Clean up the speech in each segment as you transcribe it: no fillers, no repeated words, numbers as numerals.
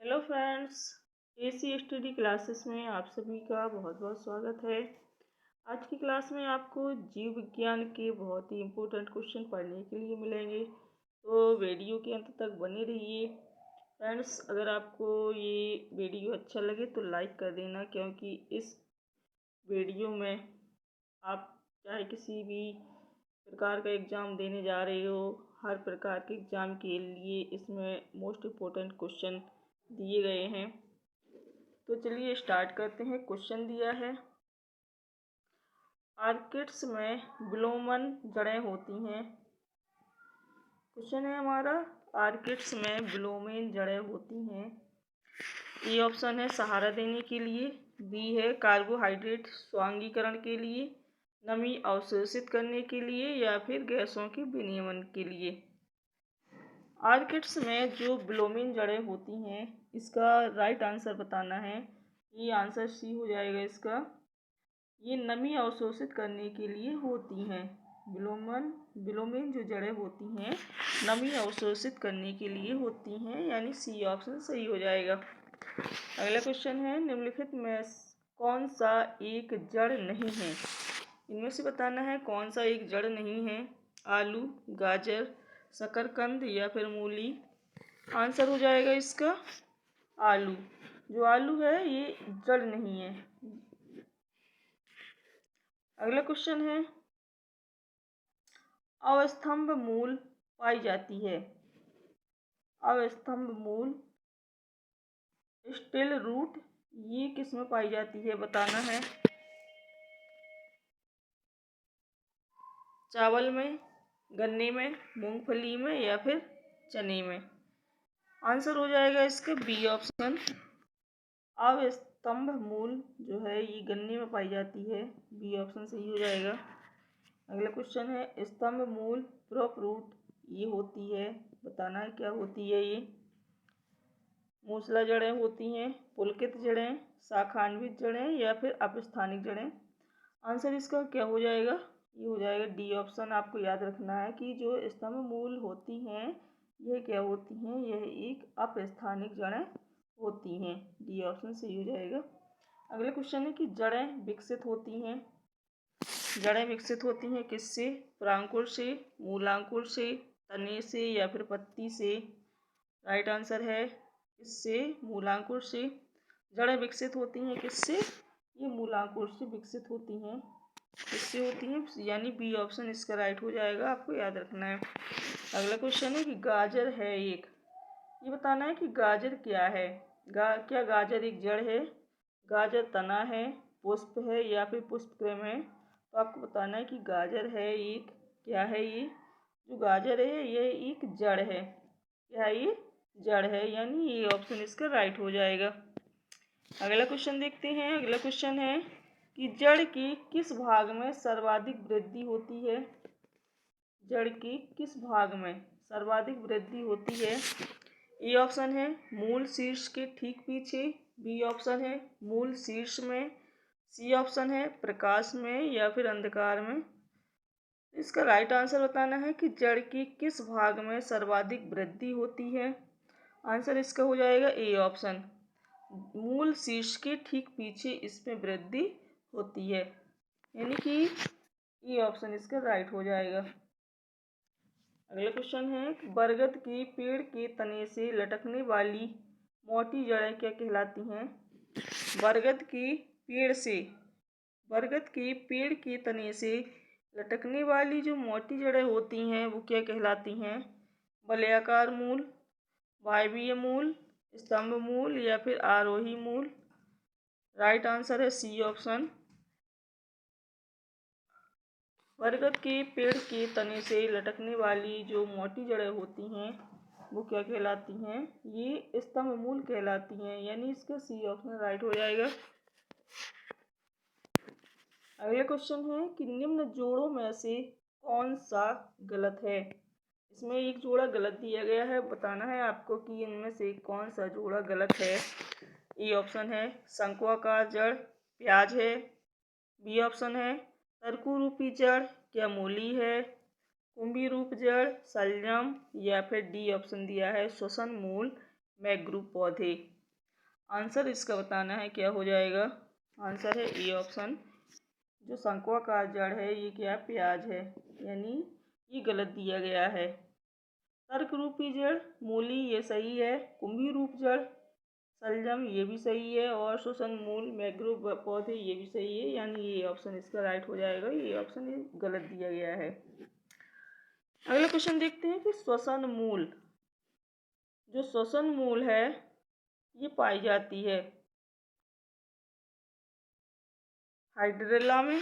Hello friends, AC study classes में आप सभी का बहुत बहुत स्वागत है। आज की क्लास में आपको जीव विज्ञान के बहुत ही इम्पोर्टेंट क्वेश्चन पढ़ने के लिए मिलेंगे, तो वीडियो के अंत तक बने रहिए। फ्रेंड्स, अगर आपको ये वीडियो अच्छा लगे तो लाइक कर देना, क्योंकि इस वीडियो में आप चाहे किसी भी प्रकार का एग्ज़ाम देने जा रहे हो, हर प्रकार के एग्ज़ाम के लिए इसमें मोस्ट इम्पोर्टेंट क्वेश्चन दिए गए हैं। तो चलिए स्टार्ट करते हैं। क्वेश्चन दिया है, आर्किड्स में विलोमन जड़ें होती हैं। क्वेश्चन है हमारा, आर्किड्स में विलोमन जड़ें होती हैं। ए ऑप्शन है सहारा देने के लिए, बी है कार्बोहाइड्रेट स्वांगीकरण के लिए, नमी अवशोषित करने के लिए, या फिर गैसों के विनियमन के लिए। आर्किड्स में जो विलोमन जड़ें होती हैं, इसका राइट आंसर बताना है। ये आंसर सी हो जाएगा इसका। ये नमी अवशोषित करने के लिए होती हैं। विलोमन जो जड़ें होती हैं नमी अवशोषित करने के लिए होती हैं, यानी सी ऑप्शन सही हो जाएगा। अगला क्वेश्चन है, निम्नलिखित में कौन सा एक जड़ नहीं है। इनमें से बताना है कौन सा एक जड़ नहीं है। आलू, गाजर, शकरकंद या फिर मूली। आंसर हो जाएगा इसका आलू। जो आलू है ये जड़ नहीं है। अगला क्वेश्चन है, अवस्तंभ मूल पाई जाती है। अवस्तंभ मूल स्टिल रूट ये किस में पाई जाती है बताना है। चावल में, गन्ने में, मूंगफली में, या फिर चने में। आंसर हो जाएगा इसका बी ऑप्शन। अवस्तंभ मूल जो है ये गन्ने में पाई जाती है। बी ऑप्शन सही हो जाएगा। अगला क्वेश्चन है, स्तंभ मूल प्रॉप रूट ये होती है। बताना है क्या होती है ये। मूसला जड़ें होती हैं, पुलकित जड़ें, शाखान्वित जड़ें, या फिर अपस्थानिक जड़ें। आंसर इसका क्या हो जाएगा। ये हो जाएगा डी ऑप्शन। आपको याद रखना है कि जो स्तंभ मूल होती हैं यह क्या होती हैं, यह एक अपस्थानिक जड़ें होती हैं। डी ऑप्शन सही हो जाएगा। अगला क्वेश्चन है कि जड़ें विकसित होती हैं। जड़ें विकसित होती हैं किससे। प्रांकुर से, मूलांकुर से, तने से, या फिर पत्ती से। राइट आंसर है इससे मूलांकुर से। जड़ें विकसित होती हैं किससे, ये मूलांकुर से विकसित होती हैं। किससे होती हैं, यानी बी ऑप्शन इसका राइट हो जाएगा। आपको याद रखना है। अगला क्वेश्चन है कि गाजर है एक। ये बताना है कि गाजर क्या है। क्या गाजर एक जड़ है, गाजर तना है, पुष्प है, या फिर पुष्पक्रम है। तो आपको बताना है कि गाजर है एक क्या है। ये जो गाजर है ये एक जड़ है। क्या है ये, जड़ है, यानी ये ऑप्शन इसका राइट हो जाएगा। अगला क्वेश्चन देखते हैं। अगला क्वेश्चन है कि जड़ की किस भाग में सर्वाधिक वृद्धि होती है। जड़ की किस भाग में सर्वाधिक वृद्धि होती है। ए ऑप्शन है मूल शीर्ष के ठीक पीछे, बी ऑप्शन है मूल शीर्ष में, सी ऑप्शन है प्रकाश में, या फिर अंधकार में। इसका राइट आंसर बताना है कि जड़ की किस भाग में सर्वाधिक वृद्धि होती है। आंसर इसका हो जाएगा ए ऑप्शन, मूल शीर्ष के ठीक पीछे इसमें वृद्धि होती है, यानी कि ए ऑप्शन इसका राइट हो जाएगा। अगला क्वेश्चन है, बरगद की पेड़ के तने से लटकने वाली मोटी जड़ें क्या कहलाती हैं। बरगद की पेड़ से, बरगद के पेड़ के तने से लटकने वाली जो मोटी जड़ें होती हैं वो क्या कहलाती हैं। वलयाकार मूल, वायवीय मूल, स्तंभ मूल, या फिर आरोही मूल। राइट आंसर है सी ऑप्शन। बरगद के पेड़ के तने से लटकने वाली जो मोटी जड़ें होती हैं वो क्या कहलाती हैं, ये स्तंभ मूल कहलाती हैं, यानी इसका सी ऑप्शन राइट हो जाएगा। अगला क्वेश्चन है कि निम्न जोड़ों में से कौन सा गलत है। इसमें एक जोड़ा गलत दिया गया है। बताना है आपको कि इनमें से कौन सा जोड़ा गलत है। ए ऑप्शन है शंक्वाकार जड़ प्याज है, बी ऑप्शन है तरकू रूपी जड़ क्या मूली है, कुंभी रूप जड़ शलजम, या फिर डी ऑप्शन दिया है श्वसन मूल मैंग्रोव पौधे। आंसर इसका बताना है, क्या हो जाएगा? आंसर है ए ऑप्शन। जो शंक्वाकार जड़ है ये क्या? प्याज है, यानी ये गलत दिया गया है। तर्क रूपी जड़ मूली ये सही है। कुंभी रूप जड़ शलजम ये भी सही है। और श्वसन मूल मैंग्रोव पौधे ये भी सही है, यानी ये ऑप्शन इसका राइट हो जाएगा। ये ऑप्शन ये गलत दिया गया है। अगला क्वेश्चन देखते हैं कि श्वसन मूल, जो श्वसन मूल है ये पाई जाती है हाइड्रेला में,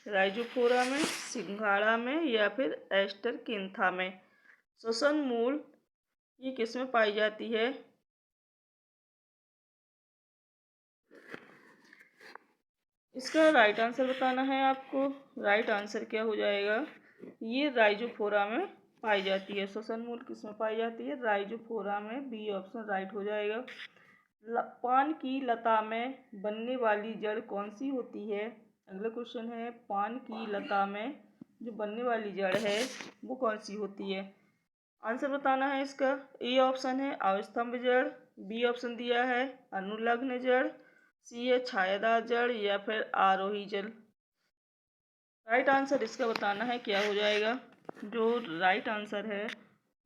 राइजोफोरा में, सिंघाड़ा में या फिर एस्टरकिंथा में। श्वसन मूल ये किस में पाई जाती है? इसका राइट आंसर बताना है आपको। राइट आंसर क्या हो जाएगा? ये राइजोफोरा में पाई जाती है। श्वसन मूल किस में पाई जाती है? राइजोफोरा में। बी ऑप्शन राइट हो जाएगा। पान की लता में बनने वाली जड़ कौन सी होती है? अगला क्वेश्चन है, पान की लता में जो बनने वाली जड़ है वो कौन सी होती है? आंसर बताना है इसका। ए ऑप्शन है अवस्तंभ जड़, बी ऑप्शन दिया है अनुलग्न जड़, सी है छायादार जड़ या फिर आरोही जड़। राइट आंसर इसका बताना है, क्या हो जाएगा? जो राइट आंसर है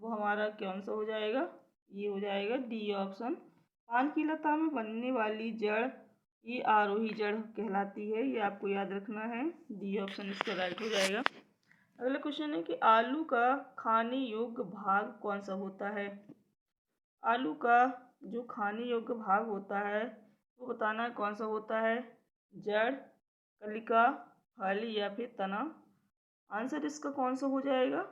वो हमारा कौन सा हो जाएगा? ये हो जाएगा डी ऑप्शन। पान की लता में बनने वाली जड़ ये आरोही जड़ कहलाती है, ये आपको याद रखना है। डी ऑप्शन इसका राइट हो जाएगा। अगला क्वेश्चन है कि आलू का खाने योग्य भाग कौन सा होता है? आलू का जो खाने योग्य भाग होता है वो बताना है कौन सा होता है? जड़, कलिका, फल या फिर तना। आंसर इसका कौन सा हो जाएगा?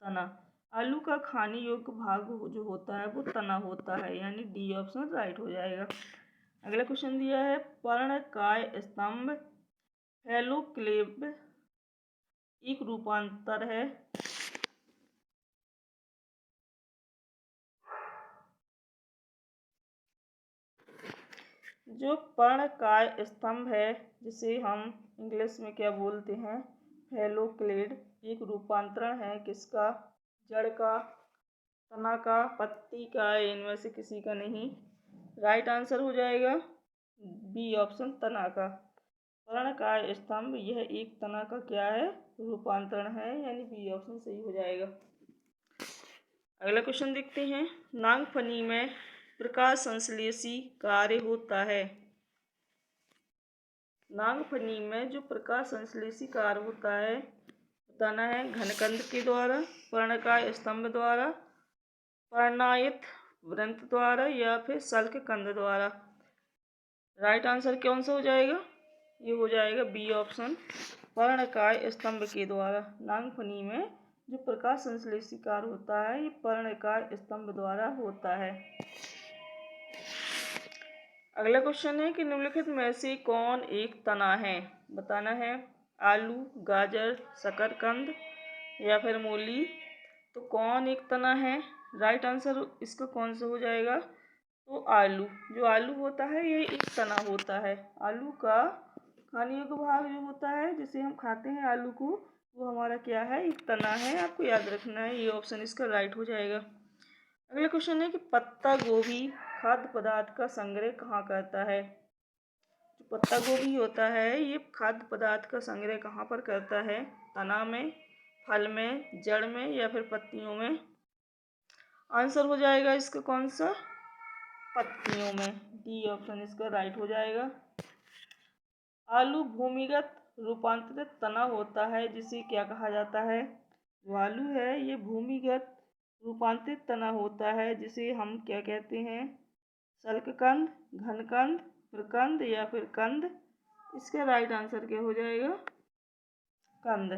तना। आलू का खाने योग्य भाग जो होता है वो तना होता है, यानी डी ऑप्शन राइट हो जाएगा। अगला क्वेश्चन दिया है, पर्णकाय स्तंभ फैलोक्लेब एक रूपांतर है। जो पर्णकाय स्तंभ है जिसे हम इंग्लिश में क्या बोलते हैं? फैलोक्लेड, एक रूपांतरण है किसका? जड़ का, तना का, पत्ती का, इनमें से किसी का नहीं। राइट आंसर हो जाएगा बी ऑप्शन तना का। पर्णकाय स्तंभ यह एक तना का क्या है? रूपांतरण है, यानी बी ऑप्शन सही हो जाएगा। अगला क्वेश्चन देखते हैं, नागफनी में प्रकाश संश्लेषी कार्य होता है। नागफनी में जो प्रकाश संश्लेषी कार्य होता है बताना है घनकंद के द्वारा, पर्णकाय स्तंभ द्वारा, पर्णायित वृंत द्वारा या फिर शल्ककंद द्वारा। राइट आंसर कौन सा हो जाएगा? ये हो जाएगा बी ऑप्शन, पर्णकाय स्तंभ के द्वारा। नागफनी में जो प्रकाश संश्लेषी कार्य होता है ये पर्णकाय स्तंभ द्वारा होता है। अगला क्वेश्चन है कि निम्नलिखित में से कौन एक तना है? बताना है आलू, गाजर, शकरकंद या फिर मूली। तो कौन एक तना है? राइट आंसर इसका कौन सा हो जाएगा? तो आलू। जो आलू होता है ये एक तना होता है। आलू का खाने योग्य भाग जो होता है जिसे हम खाते हैं आलू को, वो हमारा क्या है? एक तना है। आपको याद रखना है, ये ऑप्शन इसका राइट हो जाएगा। अगला क्वेश्चन है कि पत्ता गोभी खाद्य पदार्थ का संग्रह कहाँ करता है? जो पत्ता गोभी होता है ये खाद्य पदार्थ का संग्रह कहाँ पर करता है? तना में, फल में, जड़ में या फिर पत्तियों में। आंसर हो जाएगा इसका कौन सा? पत्तियों में। डी ऑप्शन इसका राइट हो जाएगा। आलू भूमिगत रूपांतरित तना होता है जिसे क्या कहा जाता है? जो आलू है ये भूमिगत रूपांतरित तना होता है जिसे हम क्या कहते हैं? शल्ककंद, घनकंद, प्रकंद या फिर कंद। इसका राइट आंसर क्या हो जाएगा? कंद,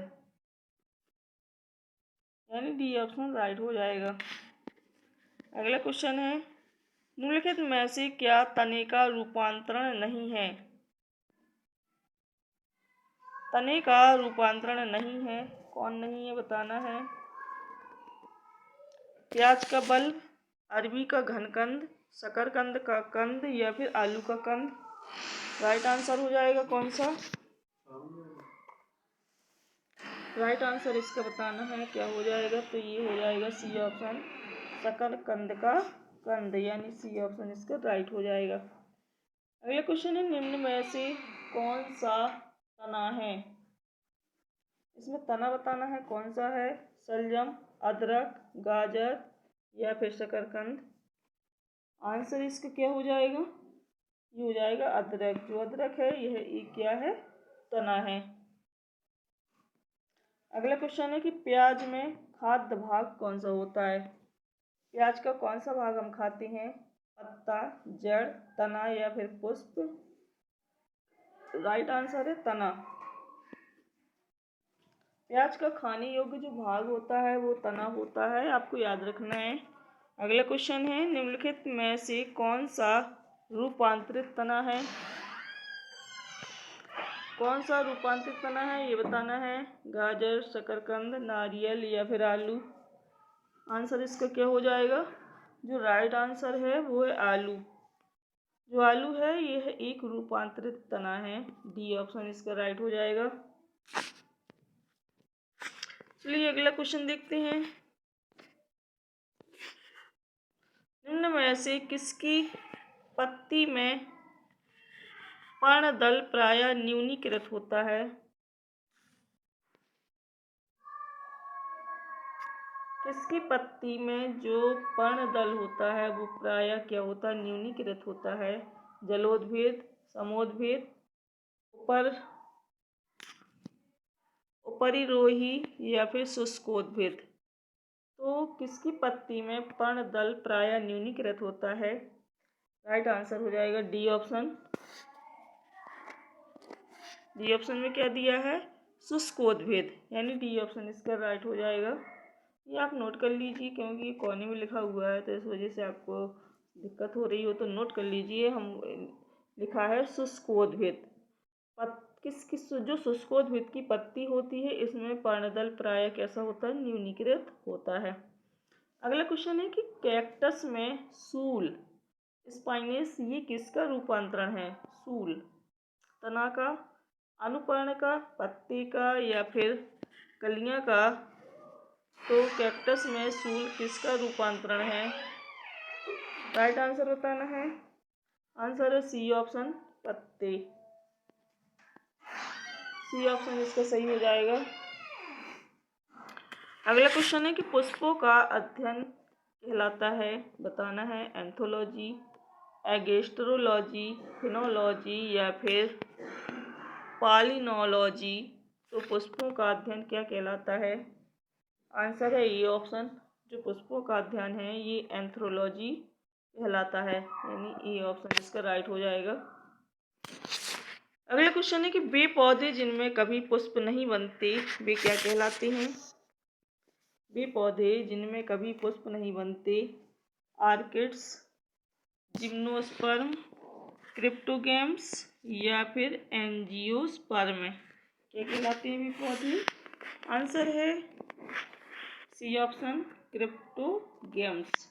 यानी डी ऑप्शन राइट हो जाएगा। अगला क्वेश्चन है, निम्नलिखित में से क्या तने का रूपांतरण नहीं है? तने का रूपांतरण नहीं है, कौन नहीं है बताना है। प्याज का बल्ब, अरबी का घनकंद, शकरकंद का कंद या फिर आलू का कंद। राइट आंसर हो जाएगा कौन सा? राइट आंसर इसका बताना है, क्या हो जाएगा? तो ये हो जाएगा सी ऑप्शन, शकरकंद का कंद, यानी सी ऑप्शन इसका राइट हो जाएगा। अगला क्वेश्चन है, निम्न में से कौन सा तना है? इसमें तना बताना है कौन सा है। शलजम, अदरक, गाजर या फिर शकरकंद। आंसर इसका क्या हो जाएगा? ये हो जाएगा अदरक। जो अदरक है यह क्या है? तना है। अगला क्वेश्चन है कि प्याज में खाद्य भाग कौन सा होता है? प्याज का कौन सा भाग हम खाते हैं? पत्ता, जड़, तना या फिर पुष्प। राइट आंसर है तना। प्याज का खाने योग्य जो भाग होता है वो तना होता है, आपको याद रखना है। अगला क्वेश्चन है, निम्नलिखित में से कौन सा रूपांतरित तना है? कौन सा रूपांतरित तना है ये बताना है। गाजर, शकरकंद, नारियल या फिर आलू। आंसर इसका क्या हो जाएगा? जो राइट आंसर है वो है आलू। जो आलू है यह एक रूपांतरित तना है। डी ऑप्शन इसका राइट हो जाएगा। चलिए अगला क्वेश्चन देखते हैं। निम्न में से किसकी पत्ती में पर्णदल प्रायः न्यूनीकृत होता है? किसकी पत्ती में जो पर्णदल होता है वो प्रायः क्या होता है? न्यूनीकृत होता है। जलोद्भिद, समोद्भिद, उपरिरोही या फिर शुष्कोद्भिद। तो किसकी पत्ती में पर्णदल प्रायः न्यूनीकृत होता है? राइट आंसर हो जाएगा डी ऑप्शन। डी ऑप्शन में क्या दिया है? शुष्कोद्भिद, यानी डी ऑप्शन इसका राइट हो जाएगा। ये आप नोट कर लीजिए क्योंकि ये कोने में लिखा हुआ है तो इस वजह से आपको दिक्कत हो रही हो तो नोट कर लीजिए। हम लिखा है शुष्कोद्भिद। जो शुष्कोद्भिद की पत्ती होती है इसमें पर्णदल प्रायः कैसा होता है? न्यूनीकृत होता है। अगला क्वेश्चन है कि कैक्टस में सूल, स्पाइनेस, ये किसका रूपांतरण है? सूल तना का, अनुपर्ण का, पत्ते का या फिर कलियां का। तो कैक्टस में सूल किसका रूपांतरण है? राइट आंसर बताना है। आंसर है सी ऑप्शन, पत्ते। सी ऑप्शन इसका सही हो जाएगा। अगला क्वेश्चन है कि पुष्पों का अध्ययन कहलाता है, बताना है। एंथोलॉजी, एगेस्ट्रोलॉजी, फिनोलॉजी या फिर पॉलिनोलॉजी। तो पुष्पों का अध्ययन क्या कहलाता है? आंसर है ए ऑप्शन। जो पुष्पों का अध्ययन है ये एंथ्रोलॉजी कहलाता है, यानी ए ऑप्शन इसका राइट हो जाएगा। अगला क्वेश्चन है कि वे पौधे जिनमें कभी पुष्प नहीं बनते वे क्या कहलाते हैं? वे पौधे जिनमें कभी पुष्प नहीं बनते। आर्किड्स, जिम्नोस्पर्म, क्रिप्टोगैम्स या फिर एंजियोस्पर्म। क्या कहलाते हैं वे पौधे? आंसर है सी ऑप्शन, क्रिप्टोगैम्स।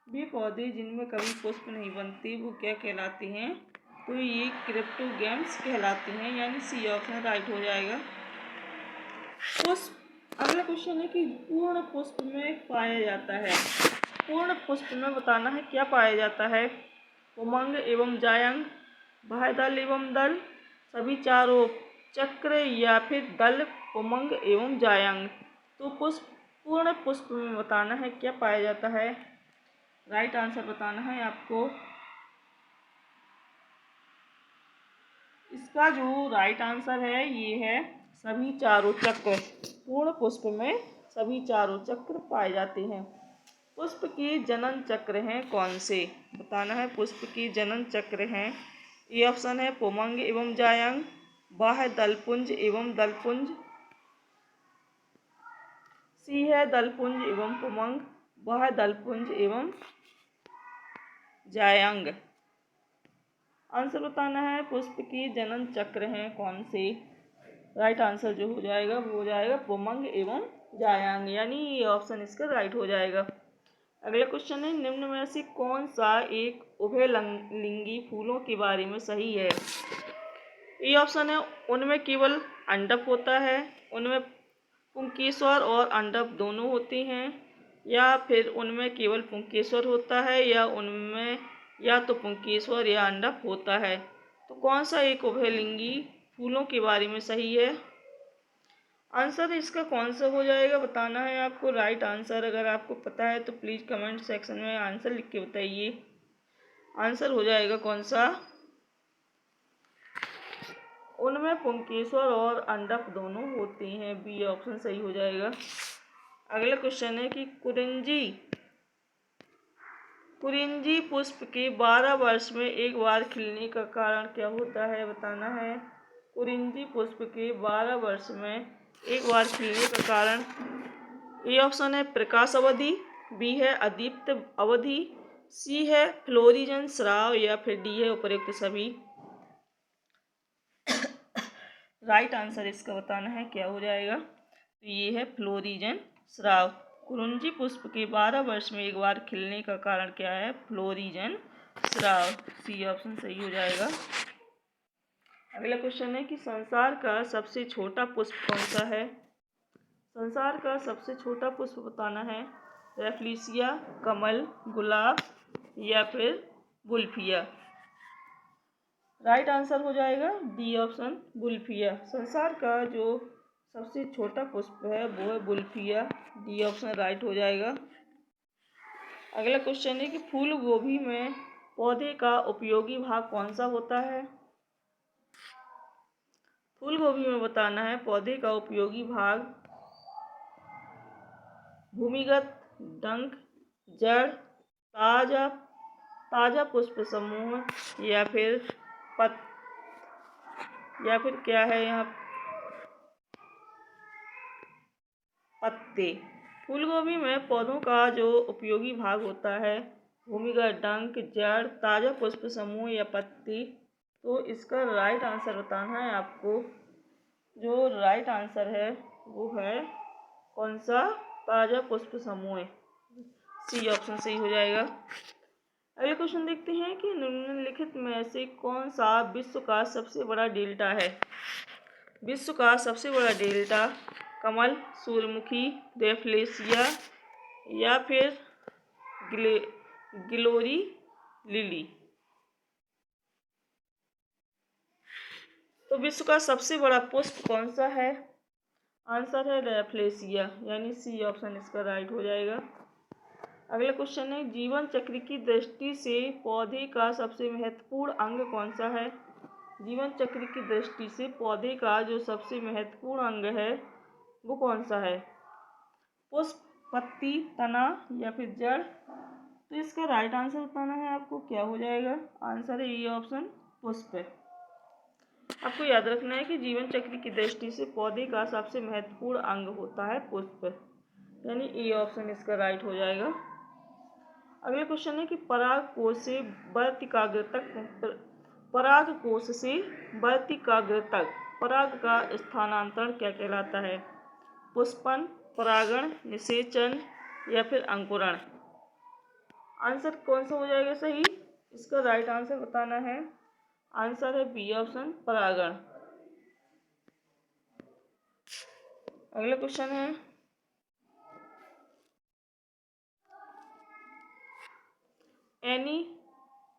वे पौधे जिनमें कभी पुष्प नहीं बनते वो क्या कहलाते हैं? तो ये क्रिप्टोगैम्स कहलाते हैं, यानी सी ऑप्शन राइट हो जाएगा। पुष्प। अगला क्वेश्चन है कि पूर्ण पुष्प में पाया जाता है। पूर्ण पुष्प में बताना है क्या पाया जाता है? पुमंग एवं जायंग, बाह्यदल एवं दल, सभी चारों चक्र या फिर दल, पुमंग एवं जायंग। तो पूर्ण पुष्प में बताना है क्या पाया जाता है? राइट आंसर बताना है आपको। इसका जो राइट आंसर है ये है सभी चारों चक्र। पूर्ण पुष्प में सभी चारों चक्र पाए जाते हैं। पुष्प के जनन चक्र हैं कौन से? बताना है। पुष्प की जनन चक्र हैं, ये ऑप्शन है पुमंग एवं जायंग, बाह्य दलपुंज एवं दलपुंज, सी है दलपुंज एवं पुमंग, बाह्य दलपुंज एवं जायंग। आंसर बताना है। पुष्प की जनन चक्र हैं कौन से? राइट आंसर जो हो जाएगा वो हो जाएगा पुमंग एवं जायंग, यानी ये ऑप्शन इसका राइट हो जाएगा। अगला क्वेश्चन है, निम्न में से कौन सा एक उभयलिंगी फूलों के बारे में सही है? ये ऑप्शन है उनमें केवल अंडक होता है, उनमें पुंकेसर और अंडक दोनों होते हैं, या फिर उनमें केवल पुंकेसर होता है या उनमें या तो पुंकेसर या अंडक होता है। तो कौन सा एक उभयलिंगी फूलों के बारे में सही है? आंसर इसका कौन सा हो जाएगा बताना है आपको। राइट आंसर अगर आपको पता है तो प्लीज़ कमेंट सेक्शन में आंसर लिख के बताइए। आंसर हो जाएगा कौन सा? उनमें पुंकेसर और अंडक दोनों होते हैं। बी ऑप्शन सही हो जाएगा। अगला क्वेश्चन है कि कुरिंजी पुष्प के 12 वर्ष में एक बार खिलने का कारण क्या होता है बताना है। कुरिंजी पुष्प के 12 वर्ष में एक बार खिलने का कारण ए ऑप्शन है प्रकाश अवधि, बी है अदीप्त अवधि, सी है फ्लोरिजन स्राव या फिर डी है उपर्युक्त सभी। राइट आंसर इसका बताना है क्या हो जाएगा। तो ये है फ्लोरिजन स्राव। कुरिंजी पुष्प के 12 वर्ष में एक बार खिलने का कारण क्या है? फ्लोरिजन स्राव। सी ऑप्शन सही हो जाएगा। अगला क्वेश्चन है कि संसार का सबसे छोटा पुष्प कौन सा है? संसार का सबसे छोटा पुष्प बताना है। रेफ्लिसिया, कमल, गुलाब या फिर बुल्फिया। राइट आंसर हो जाएगा डी ऑप्शन बुल्फिया। संसार का जो सबसे छोटा पुष्प है वो है बुल्फिया। डी ऑप्शन राइट हो जाएगा। अगला क्वेश्चन है कि फूल गोभी में पौधे का उपयोगी भाग कौन सा होता है? फूल गोभी में बताना है पौधे का उपयोगी भाग भूमिगत डंक, जड़, ताजा पुष्प समूह या फिर क्या है यहाँ पत्ते। फूलगोभी में पौधों का जो उपयोगी भाग होता है भूमिगत डंक, जड़, ताजा पुष्प समूह या पत्ती। तो इसका राइट आंसर बताना है आपको। जो राइट आंसर है वो है कौन सा? ताजा पुष्प समूह। सी ऑप्शन सही हो जाएगा। अगले क्वेश्चन देखते हैं कि निम्नलिखित में से कौन सा विश्व का सबसे बड़ा डेल्टा है? विश्व का सबसे बड़ा डेल्टा कमल, सूर्यमुखी, रेफ्लेसिया या फिर गिलोरी लिली। तो विश्व का सबसे बड़ा पुष्प कौन सा है? आंसर है रेफ्लेसिया, यानी सी ऑप्शन इसका राइट हो जाएगा। अगला क्वेश्चन है जीवन चक्र की दृष्टि से पौधे का सबसे महत्वपूर्ण अंग कौन सा है? जीवन चक्र की दृष्टि से पौधे का जो सबसे महत्वपूर्ण अंग है वो कौन सा है? पुष्प, पत्ती, तना या फिर जड़। तो इसका राइट आंसर बताना है आपको। क्या हो जाएगा? आंसर है ये ऑप्शन पुष्प। आपको याद रखना है कि जीवन चक्र की दृष्टि से पौधे का सबसे महत्वपूर्ण अंग होता है पुष्प, यानी ए ऑप्शन इसका राइट हो जाएगा। अगला क्वेश्चन है कि परागकोश से वर्तिकाग्र तक पराग का स्थानांतरण क्या कहलाता है? पुष्पन, परागण, निषेचन या फिर अंकुरण। आंसर कौन सा हो जाएगा सही? इसका राइट आंसर बताना है। आंसर है बी ऑप्शन परागण। अगला क्वेश्चन है एनी